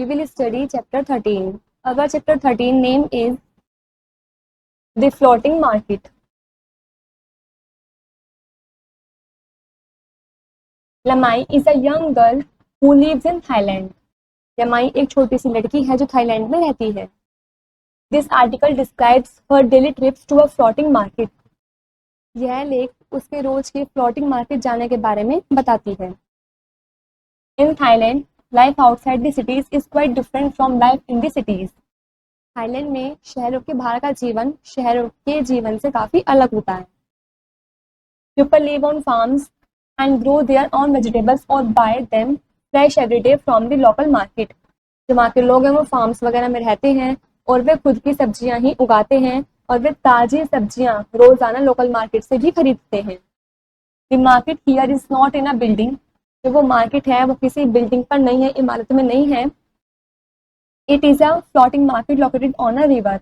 will study chapter 13. Our chapter 13 name is The Floating Market. Lamai is a young girl who lives in Thailand. लमाई एक छोटी सी लड़की है जो Thailand में रहती है. This article describes her daily trips to a floating market. यह लेख उसके रोज के फ्लोटिंग मार्केट जाने के बारे में बताती है. In Thailand, life outside the cities is quite different from life in the cities. Thailand में शहरों के बाहर का जीवन शहरों के जीवन से काफी अलग होता है. People live on farms and grow their own vegetables or buy them fresh every day from the local market. जो वहाँ के लोग हैं वो फार्म्स वगैरह में रहते हैं और वे खुद की सब्जियां ही उगाते हैं और वे ताजी सब्जियां रोजाना लोकल मार्केट से भी खरीदते हैं. The market here is not in a building. जो वो मार्केट है वो किसी बिल्डिंग पर नहीं है, इमारत में नहीं है. It is a floating market located on a river.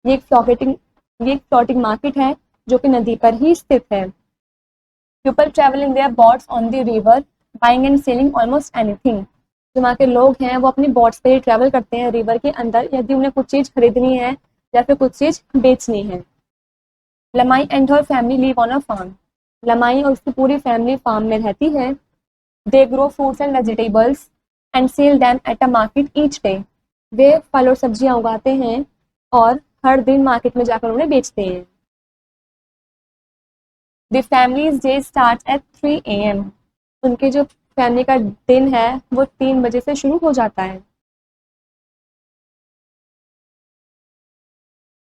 ये एक फ्लोटिंग मार्केट है जो कि नदी पर ही स्थित है. People travel in their boats on the river, buying and selling almost anything. जो वहाँ के लोग हैं वो अपनी बोट्स पे ही ट्रैवल करते हैं रिवर के अंदर यदि उन्हें कुछ चीज खरीदनी है या फिर कुछ चीज बेचनी है. Lamai and her family live on a farm. Lamai और उसकी पूरी फैमिली फार्म में रहती है. They grow fruits and vegetables and sell them at a market each day. वे फल और सब्जियां उगाते हैं और हर दिन मार्केट में जाकर उन्हें बेचते हैं. The families day start at 3 AM. उनके जो फैमिली का दिन है वो 3 बजे से शुरू हो जाता है.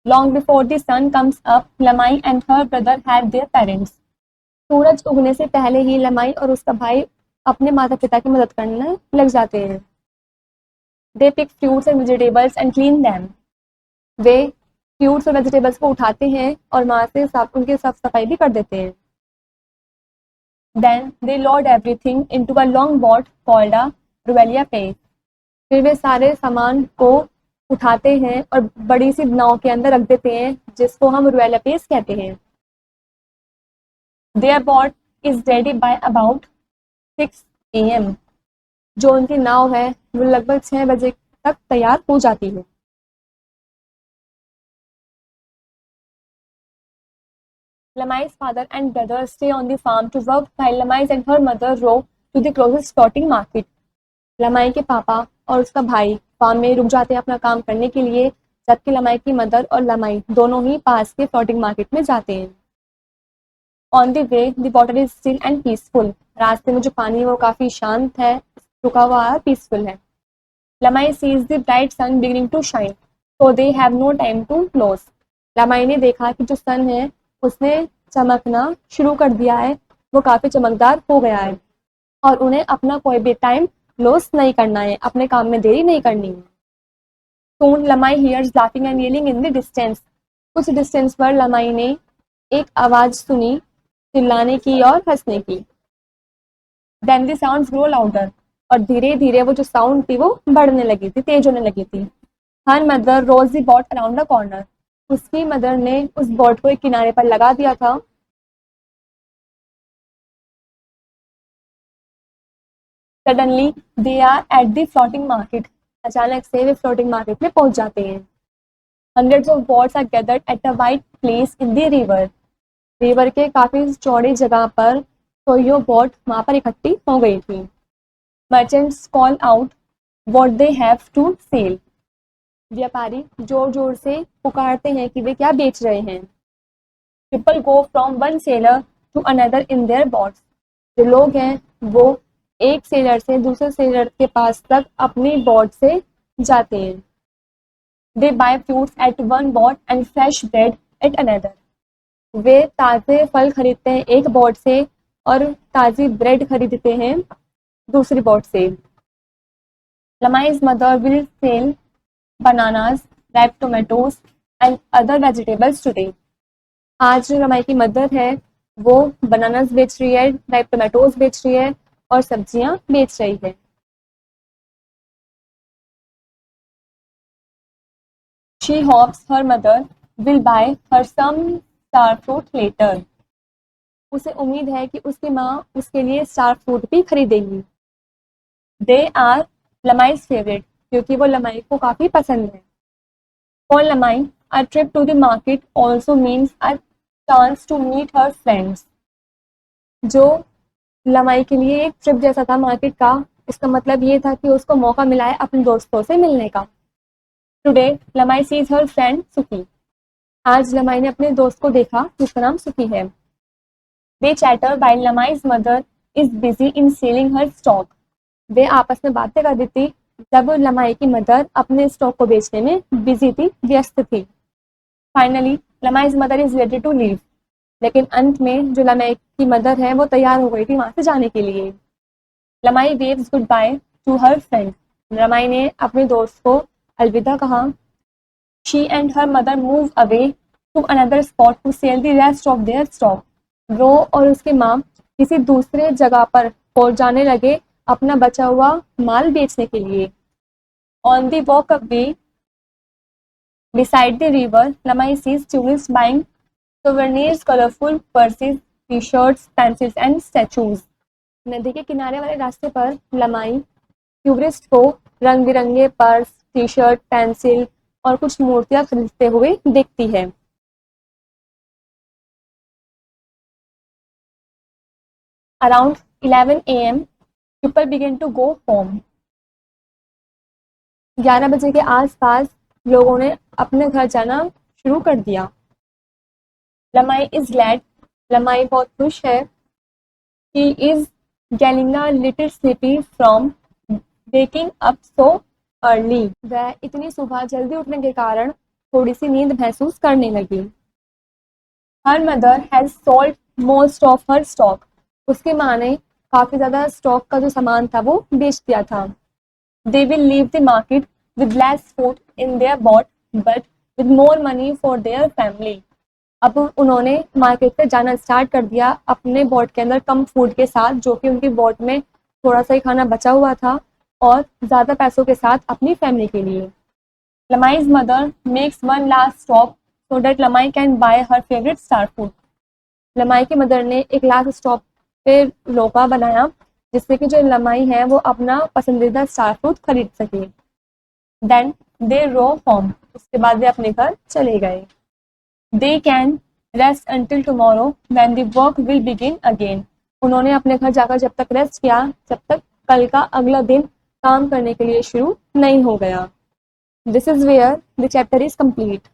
Long before the sun comes up, Lamai and her brother have their parents. सूरज उगने से पहले ही लमाई और उसका भाई अपने माता पिता की मदद करने लग जाते हैं. They pick fruits and vegetables and clean them. वे फ्रूट्स और वेजिटेबल्स को उठाते हैं और वहां से उनकी साफ सफाई भी कर देते हैं. Then they load everything into a long boat called a ruelia पे. फिर वे सारे सामान को उठाते हैं और बड़ी सी नाव के अंदर रख देते हैं जिसको हम रुएला पेस कहते हैं. Their boat is ready by about 6 AM. जो उनकी नाव है वो लगभग 6 बजे तक तैयार हो जाती है. Lamai's father and brother stay on the farm to work while Lamai and her mother row to the closest floating market. लमाई के पापा और उसका भाई फार्म में रुक जाते हैं अपना काम करने के लिए जबकि लमाई की मदर और लमाई दोनों ही पास के फ्लोटिंग मार्केट में जाते हैं. On the way the water is still and peaceful. रास्ते में जो पानी है वो काफी शांत है, रुका हुआ है, पीसफुल है. Lamai sees the bright sun beginning to shine so they have no time to close. Lamai ने देखा कि जो सन है उसने चमकना शुरू कर दिया है, वो काफी चमकदार हो गया है और उन्हें अपना कोई भी टाइम लॉस नहीं करना है, अपने काम में देरी नहीं करनी है. Soon लमाई hears laughing and yelling in the distance. कुछ डिस्टेंस पर लमाई ने एक आवाज सुनी चिल्लाने की और हंसने की. Then the sounds grow louder. और धीरे धीरे वो जो साउंड थी वो बढ़ने लगी थी, तेज होने लगी थी. Her mother rolls the boat around the corner. उसकी मदर ने उस बोट को एक किनारे पर लगा दिया था. Suddenly they are at the floating market. अचानक से वे फ्लोटिंग मार्केट में पहुंच जाते हैं. Hundreds of boats are gathered at a wide place in the river. River के काफी चौड़ी जगह पर कोई बोट वहां पर इकट्ठी हो गई थी. Merchants call out what they have to sell. व्यापारी जोर जोर से पुकारते हैं कि वे क्या बेच रहे हैं. People go from one seller to another in their boats. जो लोग हैं वो एक सेलर से दूसरे सेलर के पास तक अपनी बोट से जाते हैं. They buy fruits at one boat and fresh bread at another. वे ताजे फल खरीदते हैं एक बोट से और ताजी ब्रेड खरीदते हैं दूसरी बोट से. लमाई's mother will sell bananas, ripe tomatoes and other vegetables today. आज जो लमाई की मदर है वो बनानास बेच रही है, राइप टोमेटोज बेच रही है और सब्जियां बेच रही है. She hopes her mother will buy her some star fruit later. उसे उम्मीद है कि उसकी माँ उसके लिए स्टार फ्रूट भी खरीदेगी. They are लमाई's favorite. क्योंकि वो लमाई को काफ़ी पसंद है। For Lamai a trip to the market also means a chance to meet her friends. जो लमाई के लिए एक ट्रिप जैसा था मार्केट का, इसका मतलब ये था कि उसको मौका मिला है अपने दोस्तों से मिलने का। टुडे लमाई सीज हर फ्रेंड सुखी। आज लमाई ने अपने दोस्त को देखा जिसका नाम सुखी है। They chatter while Lamai's mother is busy in selling her stock. वे आपस में बातें कर रही थी जब लमाई की मदर अपने स्टॉक को बेचने में बिजी थी, व्यस्त थी। Finally Lamai's mother is ready to leave. लेकिन अंत में जो लमाई की मदर है वो तैयार हो गई थी वहां से जाने के लिए। Lamai waves goodbye to her friend. Lamai ने अपने दोस्त को अलविदा कहा। She and her mother move away to another spot to sell the rest of their stock. वो और उसकी माँ किसी दूसरे जगह पर पहुंच जाने लगे अपना बचा हुआ माल बेचने के लिए। On the walk away beside the river, Lamai sees tourists buying souvenirs, colorful purses, t-shirts, pencils and statues. नदी के किनारे वाले रास्ते पर लमाई टूरिस्ट को रंग बिरंगे पर्स, टी शर्ट, पेंसिल और कुछ मूर्तियां खरीदते हुए देखती है। Around 11 a.m. people begin to go home. 11 बजे के आसपास लोगों ने अपने घर जाना शुरू कर दिया। लमाई इज ग्लैड। लमाई बहुत खुश है। He is getting a little sleepy from waking up so early. वह इतनी सुबह जल्दी उठने के कारण थोड़ी सी नींद महसूस करने लगी। Her mother has sold most of her stock. उसकी माँ ने काफी ज्यादा स्टॉक का जो सामान था वो बेच दिया था। They will leave the market with less food in their boat but with more money for their family. अब उन्होंने मार्केट पे जाना स्टार्ट कर दिया अपने बोट के अंदर कम फूड के साथ, जो कि उनकी बोट में थोड़ा सा ही खाना बचा हुआ था, और ज़्यादा पैसों के साथ अपनी फैमिली के लिए। Lamai's mother makes one last stop so that Lamai can buy her favourite star food. Lamai की मदर ने एक लास्ट स्टॉप पे रोका बनाया जिससे कि जो लमाई है वो अपना पसंदीदा स्टार फूड खरीद सके। Then they row home. उसके बाद वे अपने घर चले गए। They can rest until tomorrow when the work will begin again. उन्होंने अपने घर जाकर जब तक रेस्ट किया जब तक कल का अगला दिन काम करने के लिए शुरू नहीं हो गया। This is where the chapter is complete.